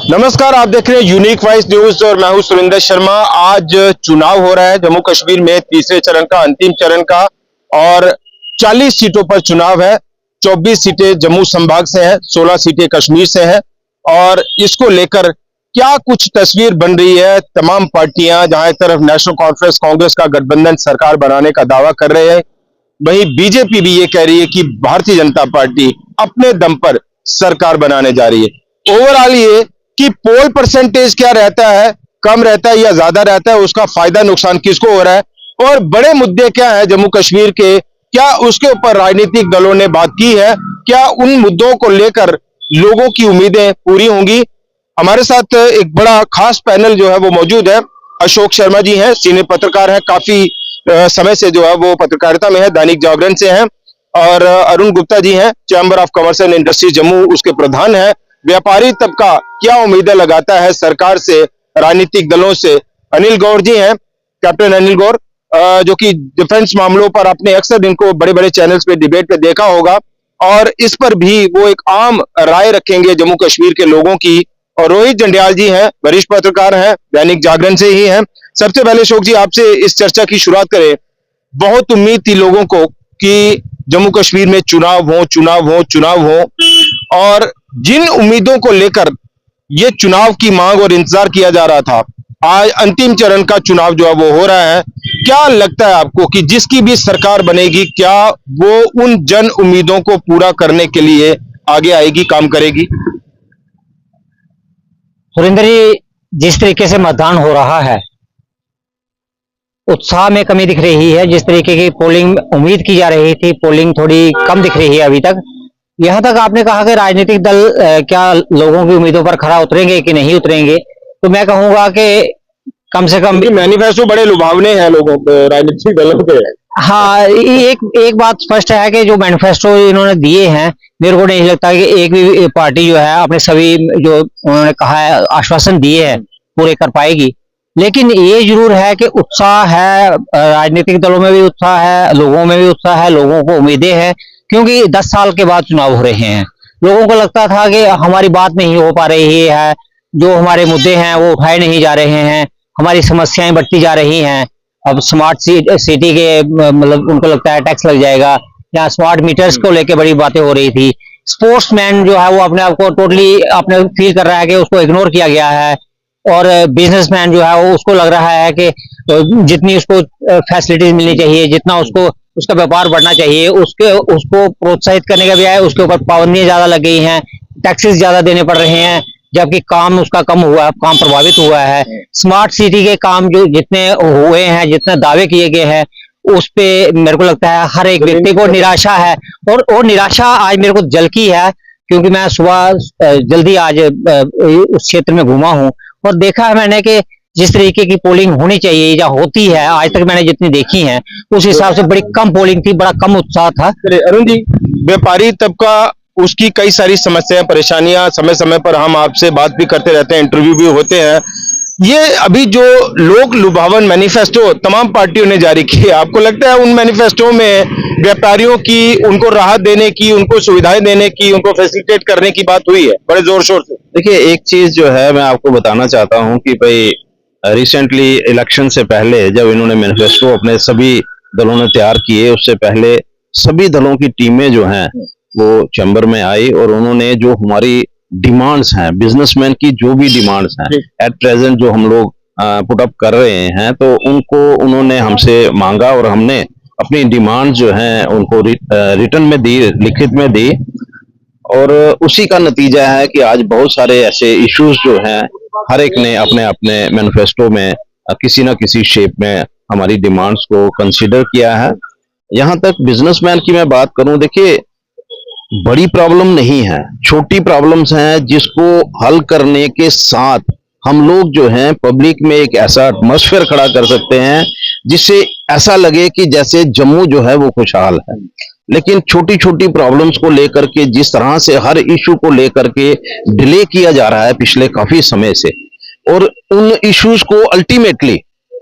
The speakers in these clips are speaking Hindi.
नमस्कार, आप देख रहे हैं यूनिक वॉइस न्यूज और मैं हूं सुरेंद्र शर्मा। आज चुनाव हो रहा है जम्मू कश्मीर में, तीसरे चरण का, अंतिम चरण का, और 40 सीटों पर चुनाव है। 24 सीटें जम्मू संभाग से हैं, 16 सीटें कश्मीर से हैं। और इसको लेकर क्या कुछ तस्वीर बन रही है, तमाम पार्टियां, जहां एक तरफ नेशनल कॉन्फ्रेंस कांग्रेस का गठबंधन सरकार बनाने का दावा कर रहे हैं, वहीं बीजेपी भी ये कह रही है कि भारतीय जनता पार्टी अपने दम पर सरकार बनाने जा रही है। ओवरऑल ये कि पोल परसेंटेज क्या रहता है, कम रहता है या ज्यादा रहता है, उसका फायदा नुकसान किसको हो रहा है, और बड़े मुद्दे क्या है जम्मू कश्मीर के, क्या उसके ऊपर राजनीतिक दलों ने बात की है, क्या उन मुद्दों को लेकर लोगों की उम्मीदें पूरी होंगी। हमारे साथ एक बड़ा खास पैनल जो है वो मौजूद है। अशोक शर्मा जी हैं, सीनियर पत्रकार हैं, काफी समय से जो है वो पत्रकारिता में है, दैनिक जागरण से हैं। और अरुण गुप्ता जी हैं, chamber of commerce and industry Jammu, उसके प्रधान हैं। व्यापारी तबका क्या उम्मीदें लगाता है सरकार से, राजनीतिक दलों से। अनिल गौर जी हैं, कैप्टन अनिल गौर, जो कि डिफेंस मामलों पर आपने अक्सर इनको बड़े बड़े चैनल्स पे डिबेट पे देखा होगा, और इस पर भी वो एक आम राय रखेंगे जम्मू कश्मीर के लोगों की। और रोहित जंडियाल जी हैं, वरिष्ठ पत्रकार हैं, दैनिक जागरण से ही हैं। सबसे पहले अशोक जी आपसे इस चर्चा की शुरुआत करें। बहुत उम्मीद थी लोगों को कि जम्मू कश्मीर में चुनाव हो, चुनाव हो, चुनाव हो, और जिन उम्मीदों को लेकर ये चुनाव की मांग और इंतजार किया जा रहा था, आज अंतिम चरण का चुनाव जो है वो हो रहा है। क्या लगता है आपको कि जिसकी भी सरकार बनेगी, क्या वो उन जन उम्मीदों को पूरा करने के लिए आगे आएगी, काम करेगी? सुरेंद्र जी, जिस तरीके से मतदान हो रहा है, उत्साह में कमी दिख रही है। जिस तरीके की पोलिंग उम्मीद की जा रही थी, पोलिंग थोड़ी कम दिख रही है अभी तक। यहाँ तक आपने कहा कि राजनीतिक दल क्या लोगों की उम्मीदों पर खरा उतरेंगे कि नहीं उतरेंगे, तो मैं कहूंगा कि कम से कम मैनिफेस्टो बड़े लुभावने हैं लोगों राजनीतिक दलों के। हाँ, एक बात स्पष्ट है कि जो मैनिफेस्टो इन्होंने दिए हैं, मेरे को नहीं लगता कि एक भी पार्टी जो है अपने सभी जो उन्होंने कहा है, आश्वासन दिए हैं, पूरे कर पाएगी। लेकिन ये जरूर है कि उत्साह है, राजनीतिक दलों में भी उत्साह है, लोगों में भी उत्साह है, लोगों को उम्मीदें हैं, क्योंकि 10 साल के बाद चुनाव हो रहे हैं। लोगों को लगता था कि हमारी बात नहीं हो पा रही है, जो हमारे मुद्दे हैं वो उठाए नहीं जा रहे हैं, हमारी समस्याएं बढ़ती जा रही हैं। अब स्मार्ट सिटी के मतलब उनको लगता है टैक्स लग जाएगा, या स्मार्ट मीटर्स को लेके बड़ी बातें हो रही थी। स्पोर्ट्समैन जो है वो अपने आप को टोटली अपने फील कर रहा है कि उसको इग्नोर किया गया है। और बिजनेसमैन जो है वो उसको लग रहा है कि जितनी उसको फैसिलिटीज मिलनी चाहिए, जितना उसको उसका व्यापार बढ़ना चाहिए, उसको प्रोत्साहित करने के बजाय उसके ऊपर पाबंदियां ज्यादा लग गई हैं, टैक्सेस ज्यादा देने पड़ रहे हैं, जबकि काम उसका कम हुआ, काम प्रभावित हुआ है। स्मार्ट सिटी के काम जो जितने हुए हैं, जितने दावे किए गए हैं, उस पे मेरे को लगता है हर एक व्यक्ति को निराशा है। और निराशा आज मेरे को झलकी है, क्योंकि मैं सुबह जल्दी आज उस क्षेत्र में घूमा हूँ और देखा है मैंने कि जिस तरीके की पोलिंग होनी चाहिए या होती है, आज तक मैंने जितनी देखी है, उस हिसाब से बड़ी कम पोलिंग थी, बड़ा कम उत्साह था। अरुण जी, व्यापारी तबका, उसकी कई सारी समस्याएं, परेशानियां, समय समय पर हम आपसे बात भी करते रहते हैं, इंटरव्यू भी होते हैं। ये अभी जो लोक लुभावन मैनिफेस्टो तमाम पार्टियों ने जारी की है, आपको लगता है उन मैनिफेस्टो में व्यापारियों की, उनको राहत देने की, उनको सुविधाएं देने की, उनको फैसिलिटेट करने की बात हुई है बड़े जोर शोर से? देखिए, एक चीज जो है मैं आपको बताना चाहता हूं कि भाई रिसेंटली इलेक्शन से पहले जब इन्होंने मैनिफेस्टो अपने सभी दलों ने तैयार किए, उससे पहले सभी दलों की टीमें जो हैं वो चैम्बर में आई और उन्होंने जो हमारी डिमांड्स हैं, बिजनेसमैन की जो भी डिमांड्स हैं एट प्रेजेंट जो हम लोग पुट अप कर रहे हैं, तो उनको उन्होंने हमसे मांगा और हमने अपनी डिमांड जो हैं उनको रिटर्न में दी, लिखित में दी। और उसी का नतीजा है कि आज बहुत सारे ऐसे इश्यूज जो हैं, हर एक ने अपने अपने मैनिफेस्टो में किसी ना किसी शेप में हमारी डिमांड्स को कंसीडर किया है। यहाँ तक बिजनेसमैन की मैं बात करूं, देखिए बड़ी प्रॉब्लम नहीं है, छोटी प्रॉब्लम्स हैं जिसको हल करने के साथ हम लोग जो हैं पब्लिक में एक ऐसा एटमॉस्फेयर खड़ा कर सकते हैं जिससे ऐसा लगे कि जैसे जम्मू जो है वो खुशहाल है। लेकिन छोटी छोटी प्रॉब्लम्स को लेकर के जिस तरह से हर इशू को लेकर के डिले किया जा रहा है पिछले काफी समय से, और उन इश्यूज को अल्टीमेटली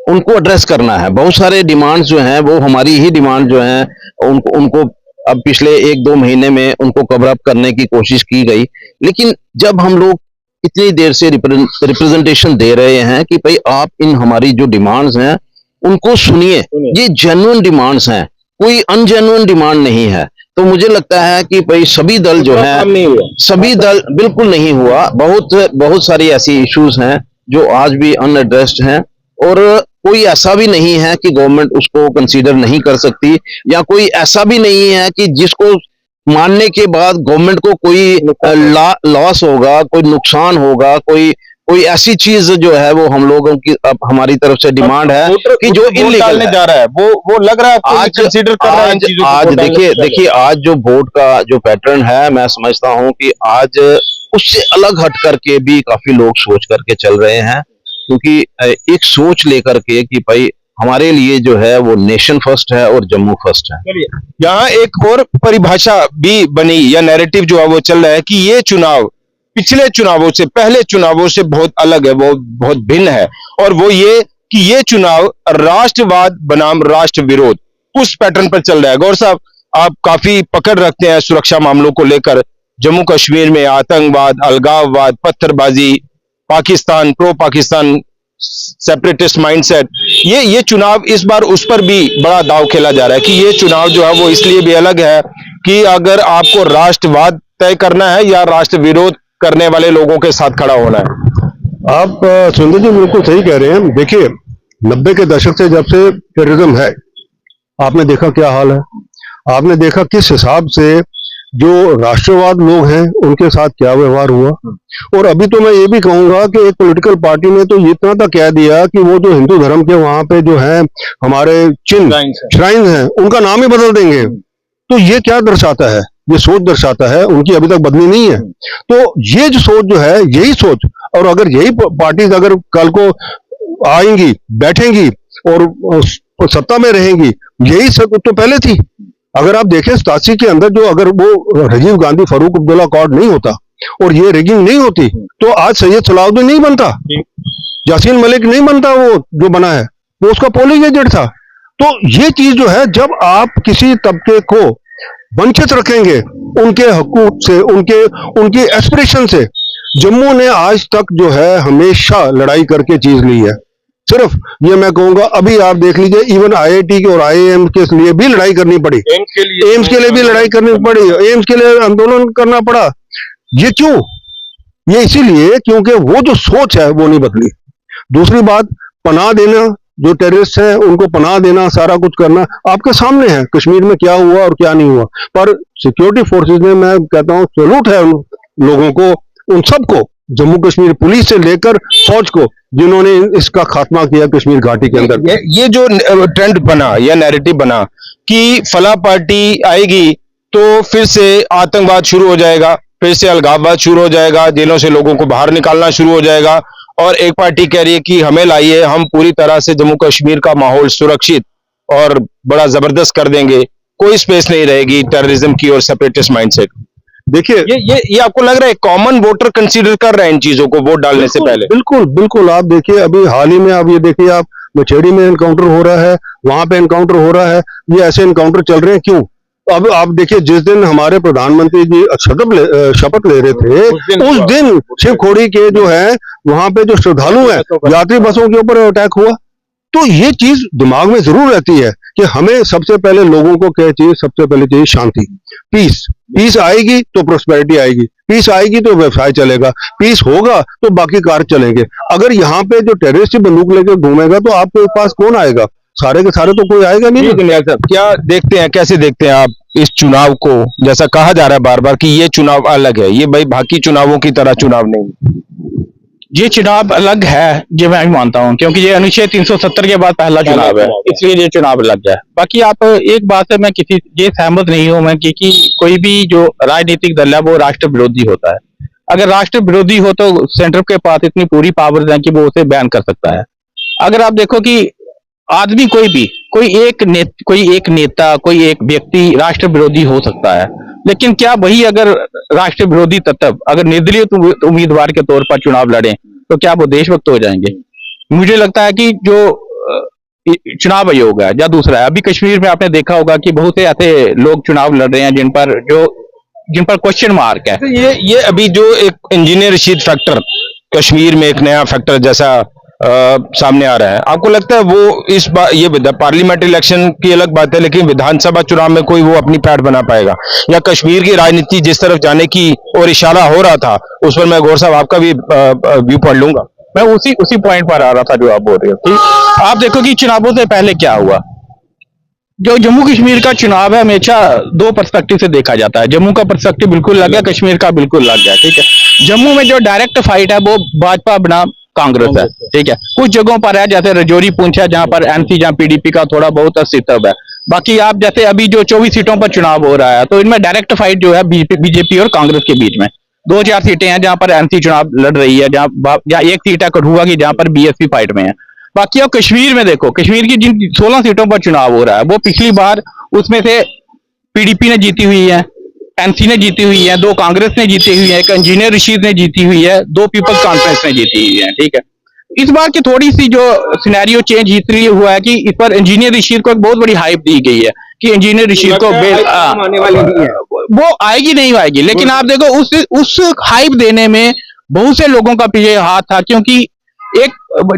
उनको एड्रेस करना है। बहुत सारे डिमांड्स जो हैं वो हमारी ही डिमांड जो हैं, उनको अब पिछले 1-2 महीने में उनको कवर अप करने की कोशिश की गई। लेकिन जब हम लोग इतनी देर से रिप्रेजेंटेशन दे रहे हैं कि भाई आप इन हमारी जो डिमांड्स हैं उनको सुनिए, ये जेन्युइन डिमांड्स हैं, कोई अनजेन्युइन डिमांड नहीं है। तो मुझे लगता है कि भाई सभी दल जो है, सभी दल बिल्कुल नहीं हुआ, बहुत सारी ऐसी इश्यूज हैं जो आज भी अनएड्रेस्ड हैं, और कोई ऐसा भी नहीं है कि गवर्नमेंट उसको कंसीडर नहीं कर सकती, या कोई ऐसा भी नहीं है कि जिसको मानने के बाद गवर्नमेंट को कोई लॉस होगा, कोई नुकसान होगा, कोई ऐसी चीज जो है वो हम लोगों की अब हमारी तरफ से डिमांड है कि जो इलीगल जा रहा है वो लग रहा है आज कंसीडर कर रहा है इन चीजों को। आज देखिए आज जो वोट का जो पैटर्न है, मैं समझता हूं कि आज उससे अलग हट करके भी काफी लोग सोच करके चल रहे हैं, क्योंकि एक सोच लेकर के कि भाई हमारे लिए जो है वो नेशन फर्स्ट है और जम्मू फर्स्ट है। यहाँ एक और परिभाषा भी बनी या नैरेटिव जो है वो चल रहा है कि ये चुनाव पिछले चुनावों से, पहले चुनावों से बहुत अलग है, वो बहुत भिन्न है, और वो ये कि ये चुनाव राष्ट्रवाद बनाम राष्ट्र विरोध उस पैटर्न पर चल रहा है। गौर साहब, आप काफी पकड़ रखते हैं सुरक्षा मामलों को लेकर, जम्मू कश्मीर में आतंकवाद, अलगाववाद, पत्थरबाजी, Pakistan, pro Pakistan separatist mindset, ये चुनाव इस बार उस पर भी बड़ा दांव खेला जा रहा है कि ये चुनाव जो है वो इसलिए भी अलग है कि अगर आपको राष्ट्रवाद तय करना है या राष्ट्र विरोध करने वाले लोगों के साथ खड़ा होना है। आप सुंदर जी बिल्कुल सही कह रहे हैं। देखिए 90 के दशक से जब से टेररिज्म है, आपने देखा क्या हाल है, आपने देखा किस हिसाब से जो राष्ट्रवाद लोग हैं उनके साथ क्या व्यवहार हुआ। और अभी तो मैं ये भी कहूंगा कि एक पॉलिटिकल पार्टी ने तो इतना तक कह दिया कि वो जो हिंदू धर्म के वहां पे जो है हमारे चिन्ह श्राइन हैं उनका नाम ही बदल देंगे। तो ये क्या दर्शाता है, ये सोच दर्शाता है, उनकी अभी तक बदली नहीं है। तो ये जो सोच जो है, यही सोच, और अगर यही पार्टीज अगर कल को आएंगी, बैठेंगी और सत्ता में रहेंगी, यही सब तो पहले थी। अगर आप देखें 87 के अंदर जो अगर वो राजीव गांधी फारूक अब्दुल्ला अकॉर्ड नहीं होता और ये रिगिंग नहीं होती तो आज सैयद सलाउद्दीन नहीं बनता, यासीन मलिक नहीं बनता, वो जो बना है वो उसका पोलिंग एजेंट था। तो ये चीज जो है, जब आप किसी तबके को वंचित रखेंगे उनके हकूक से, उनकी एस्पिरेशन से, जम्मू ने आज तक जो है हमेशा लड़ाई करके चीज ली है। सिर्फ ये मैं कहूंगा, अभी आप देख लीजिए इवन आईआईटी के और आईआईएम के लिए भी लड़ाई करनी पड़ी, एम्स के लिए भी लड़ाई करनी पड़ी, एम्स के लिए आंदोलन करना पड़ा। ये क्यों? ये इसीलिए क्योंकि वो जो सोच है वो नहीं बदली। दूसरी बात, पनाह देना, जो टेररिस्ट हैं उनको पनाह देना, सारा कुछ करना आपके सामने है, कश्मीर में क्या हुआ और क्या नहीं हुआ। पर सिक्योरिटी फोर्सेस ने, मैं कहता हूं सैल्यूट है उन लोगों को, उन सबको, जम्मू कश्मीर पुलिस से लेकर फौज को, जिन्होंने इसका खात्मा किया कश्मीर घाटी के अंदर। ये जो ट्रेंड बना या नैरेटिव बना कि फला पार्टी आएगी तो फिर से आतंकवाद शुरू हो जाएगा, फिर से अलगाववाद शुरू हो जाएगा, जेलों से लोगों को बाहर निकालना शुरू हो जाएगा, और एक पार्टी कह रही है कि हमें लाइए, हम पूरी तरह से जम्मू कश्मीर का माहौल सुरक्षित और बड़ा जबरदस्त कर देंगे, कोई स्पेस नहीं रहेगी टेररिज्म की और सेपरेटिस्ट माइंडसेट। देखिए ये आपको लग रहा है कॉमन वोटर कंसीडर कर रहे हैं इन चीजों को वोट डालने से पहले? बिल्कुल बिल्कुल। आप देखिए अभी हाल ही में, आप ये देखिए, आप मछेड़ी में एनकाउंटर हो रहा है, वहां पे एनकाउंटर हो रहा है, ये ऐसे एनकाउंटर चल रहे हैं क्यों? अब आप देखिए, जिस दिन हमारे प्रधानमंत्री जी शपथ ले रहे थे उस दिन शिवखोड़ी के जो है वहां पे जो श्रद्धालु हैं, यात्री बसों के ऊपर अटैक हुआ। तो ये चीज दिमाग में जरूर रहती है कि हमें सबसे पहले लोगों को क्या चाहिए, सबसे पहले चाहिए शांति, पीस। पीस आएगी तो प्रोस्पेरिटी आएगी, पीस आएगी तो व्यवसाय चलेगा, पीस होगा तो बाकी कार्य चलेंगे। अगर यहाँ पे जो टेररिस्ट बंदूक लेकर घूमेगा तो आपके पास कौन आएगा? सारे के सारे तो कोई आएगा नहीं। क्या देखते हैं, कैसे देखते हैं आप इस चुनाव को? जैसा कहा जा रहा है बार बार कि ये चुनाव अलग है, ये भाई बाकी चुनावों की तरह चुनाव नहीं, ये चुनाव अलग है, ये मैं भी मानता हूँ, क्योंकि ये अनुच्छेद 370 के बाद पहला चुनाव है, इसलिए ये चुनाव अलग है। बाकी आप एक बात है, मैं किसी ये सहमत नहीं हूँ मैं कि कोई भी जो राजनीतिक दल है वो राष्ट्र विरोधी होता है। अगर राष्ट्र विरोधी हो तो सेंटर के पास इतनी पूरी पावर है कि वो उसे बैन कर सकता है। अगर आप देखो कि आदमी कोई एक नेता, कोई एक व्यक्ति राष्ट्र विरोधी हो सकता है, लेकिन क्या वही अगर राष्ट्र विरोधी तत्व अगर निर्दलीय उम्मीदवार के तौर पर चुनाव लड़े तो क्या वो देशभक्त हो जाएंगे? मुझे लगता है कि जो चुनाव आयोग है या दूसरा है, अभी कश्मीर में आपने देखा होगा कि बहुत से ऐसे लोग चुनाव लड़ रहे हैं जिन पर जो जिन पर क्वेश्चन मार्क है। तो ये अभी जो एक इंजीनियर रशीद फैक्टर कश्मीर में एक नया फैक्टर जैसा सामने आ रहा है, आपको लगता है वो इस बार ये पार्लियामेंट इलेक्शन की अलग बात है, लेकिन विधानसभा चुनाव में कोई वो अपनी पैठ बना पाएगा, या कश्मीर की राजनीति जिस तरफ जाने की और इशारा हो रहा था उस पर मैं गौर साहब आपका भी व्यू पॉइंट लूंगा। मैं उसी पॉइंट पर आ रहा था जो आप बोल रहे हो कि आप देखो कि चुनावों से पहले क्या हुआ। जो जम्मू कश्मीर का चुनाव है हमेशा दो पर्सपेक्टिव से देखा जाता है। जम्मू का पर्सपेक्टिव बिल्कुल अलग है, कश्मीर का बिल्कुल अलग है, ठीक है। जम्मू में जो डायरेक्ट फाइट है वो भाजपा बनाम कांग्रेस है, ठीक है। कुछ जगहों पर है जैसे रजौरी पूंछ है जहां पर एनसी जहां पीडीपी का थोड़ा बहुत अस्तित्व है। बाकी आप जैसे अभी जो 24 सीटों पर चुनाव हो रहा है तो इनमें डायरेक्ट फाइट जो है बीजेपी और कांग्रेस के बीच में 2-4 सीटें हैं जहां पर एनसी चुनाव लड़ रही है, जहां एक सीट है कठुआ की जहां पर बीएसपी फाइट में है। बाकी आप कश्मीर में देखो, कश्मीर की जिन 16 सीटों पर चुनाव हो रहा है वो पिछली बार उसमें से पीडीपी ने जीती हुई है, एनसी ने जीती हुई है, 2 कांग्रेस ने जीती हुई है, एक इंजीनियर रशीद ने जीती हुई है, 2 पीपल्स कॉन्फ्रेंस ने जीती हुई है, ठीक है। इस बार की थोड़ी सी जो सिनेरियो चेंज इसलिए हुआ है कि इस पर इंजीनियर रशीद को एक बहुत बड़ी हाइप दी गई है कि इंजीनियर रशीद को वो आएगी नहीं आएगी, लेकिन आप देखो उस हाइप देने में बहुत से लोगों का पीछे हाथ था, क्योंकि एक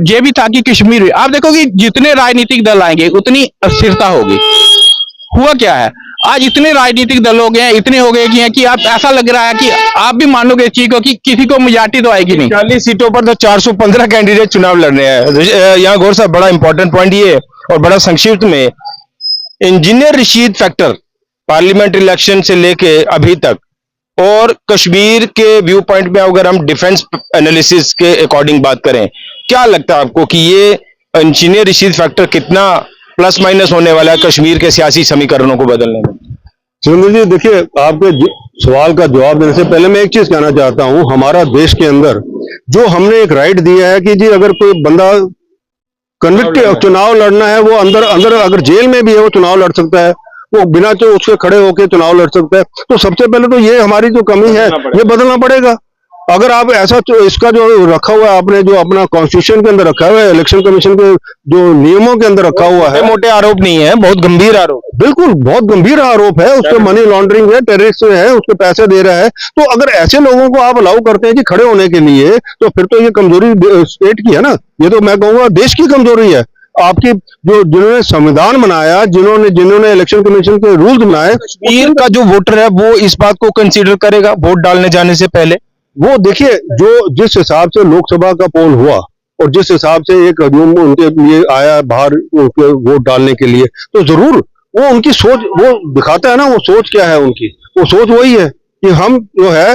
ये भी था कि कश्मीर आप देखो कि जितने राजनीतिक दल आएंगे उतनी अस्थिरता होगी। हुआ क्या है, आज इतने राजनीतिक दल हो गए हैं, इतने हो गए कि आप ऐसा लग रहा है कि आप भी मान लोगे इस चीज को कि किसी को मेजॉरिटी तो आएगी नहीं। 40 सीटों पर तो 415 कैंडिडेट चुनाव लड़ रहे हैं। यहाँ गौर साहब बड़ा इंपॉर्टेंट पॉइंट ये और बड़ा संक्षिप्त में, engineer Rashid factor parliament election से लेके अभी तक और कश्मीर के व्यू पॉइंट में अगर हम डिफेंस एनालिसिस के अकॉर्डिंग बात करें, क्या लगता है आपको कि ये इंजीनियर रशीद फैक्टर कितना प्लस माइनस होने वाला है कश्मीर के सियासी समीकरणों को बदलने में? सुरेंद्र जी देखिए, आपके सवाल का जवाब देने से पहले मैं एक चीज कहना चाहता हूं। हमारा देश के अंदर जो हमने एक राइट दिया है कि जी अगर कोई बंदा कन्विक्ट चुनाव लड़ना है, वो अंदर अगर जेल में भी है वो चुनाव लड़ सकता है, वो बिना तो उसके खड़े होकर चुनाव लड़ सकता है। तो सबसे पहले तो ये हमारी जो कमी है ये बदलना पड़ेगा। अगर आप ऐसा इसका जो रखा हुआ है आपने, जो अपना कॉन्स्टिट्यूशन के अंदर रखा हुआ है, इलेक्शन कमीशन के जो नियमों के अंदर रखा हुआ है, मोटे आरोप नहीं है, बहुत गंभीर आरोप, बिल्कुल बहुत गंभीर आरोप है, उसको मनी लॉन्ड्रिंग है, टेररिस्ट है, उसके पैसे दे रहा है। तो अगर ऐसे लोगों को आप अलाउ करते हैं कि खड़े होने के लिए, तो फिर तो ये कमजोरी स्टेट की है ना, ये तो मैं कहूंगा देश की कमजोरी है। आपकी जो जिन्होंने संविधान बनाया, जिन्होंने इलेक्शन कमीशन के रूल्स बनाए, कश्मीर का जो वोटर है वो इस बात को कंसीडर करेगा वोट डालने जाने से पहले। वो देखिए जो जिस हिसाब से लोकसभा का पोल हुआ और जिस हिसाब से एक हजूम उनके लिए आया बाहर उनके वोट डालने के लिए, तो जरूर वो उनकी सोच वो दिखाता है ना, वो सोच क्या है उनकी, वो सोच वही है कि हम जो है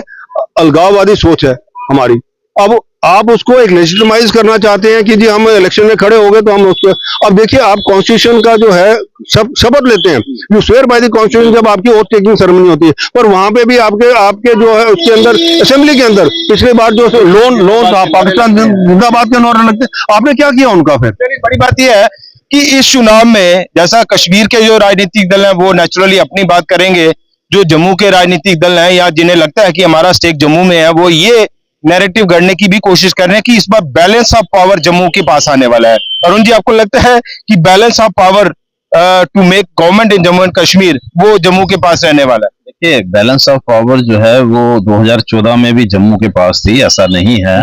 अलगाववादी सोच है हमारी। अब आप उसको एक लेजिटिमाइज करना चाहते हैं कि जी हम इलेक्शन में खड़े हो गए तो हम उसको, अब देखिए आप कॉन्स्टिट्यूशन का जो है शपथ लेते हैं, you swear by the constitution, जब आपकी ओथ टेकिंग सेरेमनी होती है, पर वहां पे भी आपके जो है उसके अंदर असेंबली के अंदर पिछली बार जो लोन था पाकिस्तान जिंदाबाद के नारे लगते, आपने क्या किया उनका? फिर बड़ी बात यह है कि इस चुनाव में जैसा कश्मीर के जो राजनीतिक दल हैं वो नेचुरली अपनी बात करेंगे, जो जम्मू के राजनीतिक दल हैं या जिन्हें लगता है कि हमारा स्टेक जम्मू में है, वो ये नैरेटिव गढ़ने की भी कोशिश कर रहे हैं कि इस बार बैलेंस ऑफ पावर जम्मू के पास आने वाला है। अरुण जी, आपको लगता है कि balance of power to make government in Jammu and Kashmir वो जम्मू के पास रहने वाला है? देखिए, बैलेंस ऑफ पावर जो है वो 2014 में भी जम्मू के पास थी, ऐसा नहीं है।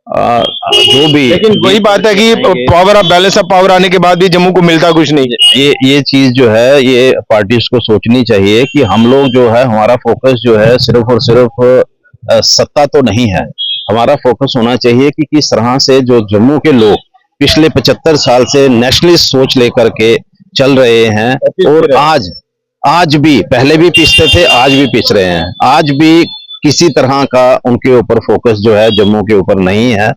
जो भी, लेकिन वही बात है कि power of balance of power आने के बाद भी जम्मू को मिलता कुछ नहीं। ये चीज जो है ये पार्टीज को सोचनी चाहिए कि हम लोग जो है, हमारा फोकस जो है सिर्फ और सिर्फ सत्ता तो नहीं है, हमारा फोकस होना चाहिए कि किस तरह से जो जम्मू के लोग पिछले 75 साल से नेशनलिस्ट सोच लेकर के चल रहे हैं और आज भी, पहले भी पिछते थे, आज भी पिछ रहे हैं, आज भी किसी तरह का उनके ऊपर फोकस जो है जम्मू के ऊपर नहीं है।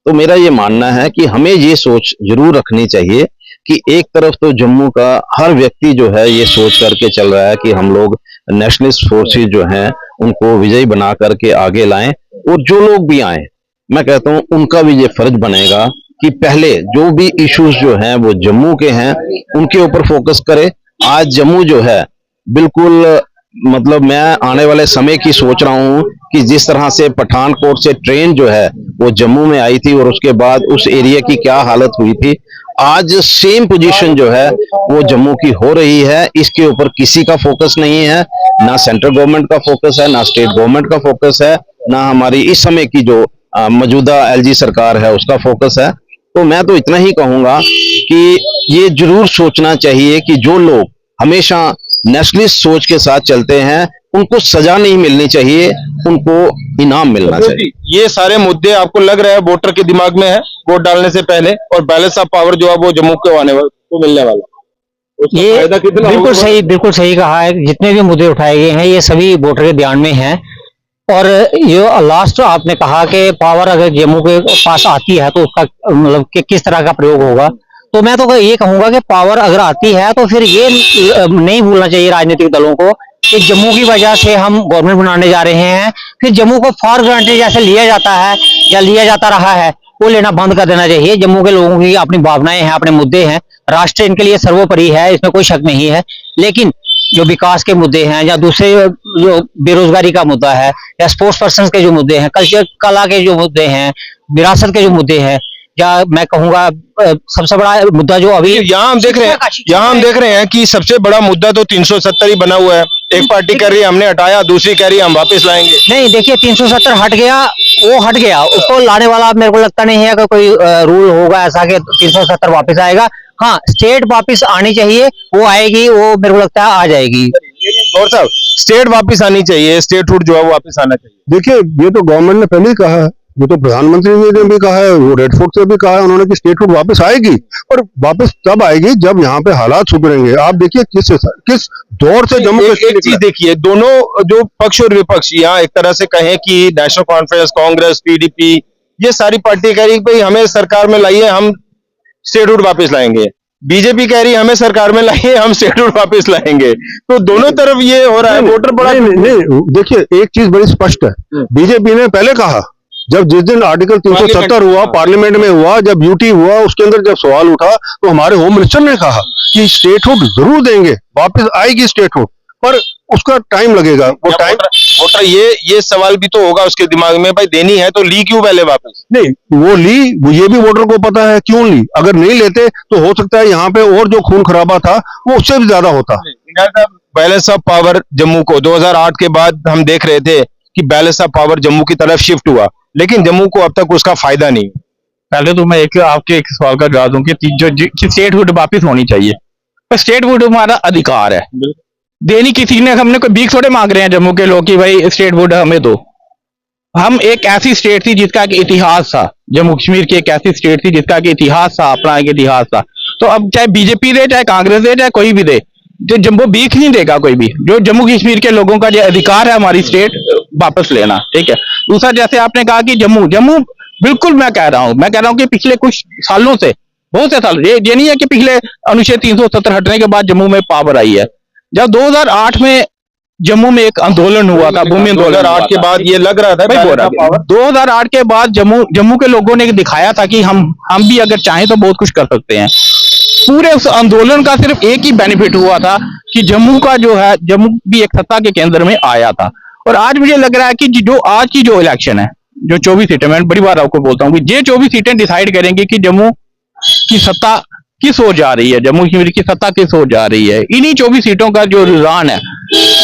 तो मेरा ये मानना है कि हमें ये सोच जरूर रखनी चाहिए कि एक तरफ तो जम्मू का हर व्यक्ति जो है ये सोच करके चल रहा है कि हम लोग नेशनलिस्ट फोर्सेस जो हैं उनको विजयी बना करके आगे लाएं, और जो लोग भी आए, मैं कहता हूं उनका भी ये फर्ज बनेगा कि पहले जो भी इश्यूज जो हैं वो जम्मू के हैं उनके ऊपर फोकस करें। आज जम्मू जो है बिल्कुल, मतलब मैं आने वाले समय की सोच रहा हूं कि जिस तरह से पठानकोट से ट्रेन जो है वो जम्मू में आई थी और उसके बाद उस एरिया की क्या हालत हुई थी, आज सेम पोजीशन जो है वो जम्मू की हो रही है। इसके ऊपर किसी का फोकस नहीं है, ना सेंट्रल गवर्नमेंट का फोकस है, ना स्टेट गवर्नमेंट का फोकस है, ना हमारी इस समय की जो मौजूदा एलजी सरकार है उसका फोकस है। तो मैं तो इतना ही कहूंगा कि ये जरूर सोचना चाहिए कि जो लोग हमेशा नेशनलिस्ट सोच के साथ चलते हैं उनको सजा नहीं मिलनी चाहिए, उनको इनाम मिलना चाहिए। ये सारे मुद्दे आपको लग रहा है वोटर के दिमाग में है वोट डालने से पहले, और बैलेंस ऑफ पावर जो है वो जम्मू को आने वाला को मिलने वाला, उसका ये फायदा कितना होगा? बिल्कुल सही कहा है। जितने भी मुद्दे उठाए गए हैं ये सभी वोटर के ध्यान में हैं। और ये लास्ट आपने कहा कि पावर अगर जम्मू के पास आती है तो उसका मतलब कि किस तरह का प्रयोग होगा, तो मैं तो ये कहूंगा कि पावर अगर आती है तो फिर ये नहीं भूलना चाहिए राजनीतिक दलों को कि जम्मू की वजह से हम गवर्नमेंट बनाने जा रहे हैं। फिर जम्मू को फॉर ग्रांटेड जैसे लिया जाता है या लिया जाता रहा है वो लेना बंद कर देना चाहिए। जम्मू के लोगों की अपनी भावनाएं हैं, अपने मुद्दे हैं, राष्ट्र इनके लिए सर्वोपरि है, इसमें कोई शक नहीं है। लेकिन जो विकास के मुद्दे हैं या दूसरे जो बेरोजगारी का मुद्दा है या स्पोर्ट्स पर्सन के जो मुद्दे हैं, कल्चर कला के जो मुद्दे हैं, विरासत के जो मुद्दे हैं, या मैं कहूंगा सबसे बड़ा मुद्दा जो अभी यहाँ हम देख रहे हैं कि सबसे बड़ा मुद्दा तो 370 ही बना हुआ है। एक पार्टी कह रही है हमने हटाया, दूसरी कह रही है हम वापस लाएंगे। नहीं, देखिए 370 हट गया, वो हट गया, उसको लाने वाला मेरे को लगता नहीं है कि कोई रूल होगा ऐसा कि 370 वापस आएगा। हाँ, स्टेट वापस आनी चाहिए, वो आएगी, वो मेरे को लगता है आ जाएगी। और साहब स्टेट वापस आनी चाहिए, स्टेटहुड जो है वो वापस आना चाहिए। देखिए ये तो गवर्नमेंट ने पहले ही कहा है, ये तो प्रधानमंत्री ने भी कहा है, वो रेड फोर्ट से भी कहा है उन्होंने कि स्टेटहुड वापस आएगी, और वापस तब आएगी जब यहाँ पे हालात सुधरेंगे। आप देखिए किस दौर से जम्मू कश्मीर एक चीज देखिए, दोनों जो पक्ष और विपक्ष, यहाँ एक तरह से कहें कि नेशनल कॉन्फ्रेंस, कांग्रेस, पीडीपी, ये सारी पार्टी कह रही है भाई हमें सरकार में लाइए, हम स्टेटहुड वापस लाएंगे। बीजेपी कह रही है हमें सरकार में लाइए, हम स्टेटहुड वापस लाएंगे। तो दोनों तरफ ये हो रहा है, वोटर बड़ा नहीं, देखिए एक चीज बड़ी स्पष्ट है, बीजेपी ने पहले कहा, जब जिस दिन आर्टिकल 370 हुआ पार्लियामेंट में हुआ, जब यूटी हुआ, उसके अंदर जब सवाल उठा तो हमारे होम मिनिस्टर ने कहा कि स्टेटहुड जरूर देंगे, वापस आएगी स्टेटहुड, पर उसका टाइम लगेगा। वो टाइम वोटर ये सवाल भी तो होगा उसके दिमाग में, भाई देनी है तो ली क्यों पहले वापस? नहीं, वो ली, ये भी वोटर को पता है क्यों ली। अगर नहीं लेते तो हो सकता है यहाँ पे और जो खून खराबा था वो उससे भी ज्यादा होता। बैलेंस ऑफ पावर जम्मू को 2008 के बाद हम देख रहे थे कि बैलेंस ऑफ पावर जम्मू की तरफ शिफ्ट हुआ, लेकिन जम्मू को अब तक उसका फायदा नहीं। पहले तो मैं आपके एक सवाल का जवाब दूं कि जो स्टेटहुड वापिस होनी चाहिए, तो स्टेटहुड हमारा अधिकार है, देनी किसी ने, हमने कोई भीख थोड़े मांग रहे हैं जम्मू के लोग कि भाई स्टेटहुड हमें दो। हम एक ऐसी स्टेट थी जिसका एक इतिहास था, जम्मू कश्मीर की एक ऐसी स्टेट थी जिसका एक इतिहास था, अपना एक इतिहास था। तो अब चाहे बीजेपी दे, चाहे कांग्रेस दे, चाहे कोई भी दे, जो जम्मू भीख नहीं देगा कोई भी। जो जम्मू कश्मीर के लोगों का जो अधिकार है हमारी स्टेट वापस लेना, ठीक है। दूसरा, जैसे आपने कहा कि जम्मू बिल्कुल मैं कह रहा हूं कि पिछले कुछ सालों से, बहुत से साल, ये नहीं है कि पिछले अनुच्छेद 370 हटने के बाद जम्मू में पावर आई है। जब 2008 में जम्मू में एक आंदोलन हुआ था, भूमि आंदोलन, 2008 के बाद ये लग रहा था 2008 के बाद जम्मू के लोगों ने दिखाया था कि हम भी अगर चाहें तो बहुत कुछ कर सकते हैं। पूरे उस आंदोलन का सिर्फ एक ही बेनिफिट हुआ था कि जम्मू का जो है, जम्मू भी एक सत्ता के केंद्र में आया था। और आज मुझे लग रहा है कि जो आज की जो इलेक्शन है, जो 24 सीटें, मैं बड़ी बार आपको बोलता हूँ कि ये 24 सीटें डिसाइड करेंगी कि जम्मू की सत्ता किस ओर जा रही है, जम्मू कश्मीर की सत्ता किस ओर जा रही है। इन्हीं 24 सीटों का जो रुझान है,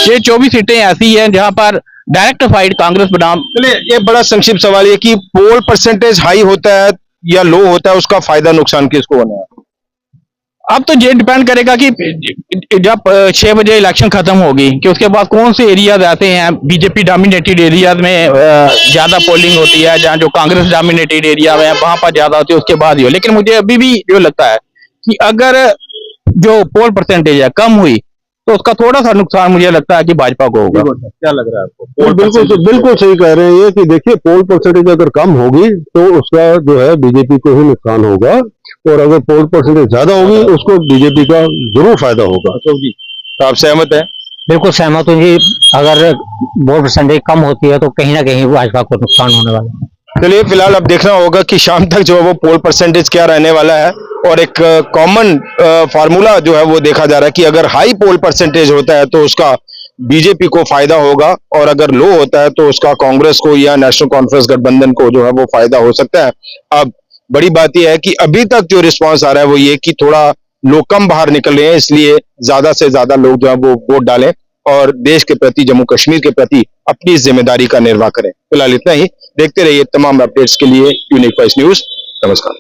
ये 24 सीटें ऐसी हैं जहां पर डायरेक्ट फाइट कांग्रेस बनाम। चलिए, ये बड़ा संक्षिप्त सवाल है कि पोल परसेंटेज हाई होता है या लो होता है, उसका फायदा नुकसान किसको होना है? अब तो ये डिपेंड करेगा कि जब 6 बजे इलेक्शन खत्म होगी कि उसके बाद कौन से एरियाज आते हैं, बीजेपी डोमिनेटेड एरियाज में ज्यादा पोलिंग होती है, जहां जो कांग्रेस डोमिनेटेड एरिया है वहां पर ज्यादा होती है, उसके बाद ही हो। लेकिन मुझे अभी भी जो लगता है कि अगर जो पोल परसेंटेज है कम हुई तो उसका थोड़ा सा नुकसान मुझे लगता है कि भाजपा को होगा। क्या लग रहा है आपको? बिल्कुल सही कह रहे हैं ये कि देखिए पोल परसेंटेज अगर कम होगी तो उसका जो है बीजेपी को ही नुकसान होगा, और अगर पोल परसेंटेज ज्यादा होगी उसको बीजेपी का जरूर फायदा होगा। तो आप सहमत हैं? बिल्कुल सहमत हूँ जी। अगर वोट परसेंटेज कम होती है तो कहीं ना कहीं भाजपा को नुकसान होने वाला है। चलिए, फिलहाल अब देखना होगा कि शाम तक जो है वो पोल परसेंटेज क्या रहने वाला है, और एक कॉमन फार्मूला जो है वो देखा जा रहा है कि अगर हाई पोल परसेंटेज होता है तो उसका बीजेपी को फायदा होगा, और अगर लो होता है तो उसका कांग्रेस को या नेशनल कॉन्फ्रेंस गठबंधन को जो है वो फायदा हो सकता है। अब बड़ी बात यह है कि अभी तक जो रिस्पांस आ रहा है वो ये कि थोड़ा लोग कम बाहर निकल रहे हैं, इसलिए ज्यादा से ज्यादा लोग जो है वो वोट डालें और देश के प्रति, जम्मू कश्मीर के प्रति अपनी इस जिम्मेदारी का निर्वाह करें। फिलहाल इतना ही। देखते रहिए तमाम अपडेट्स के लिए यूनिक वॉइस न्यूज। नमस्कार।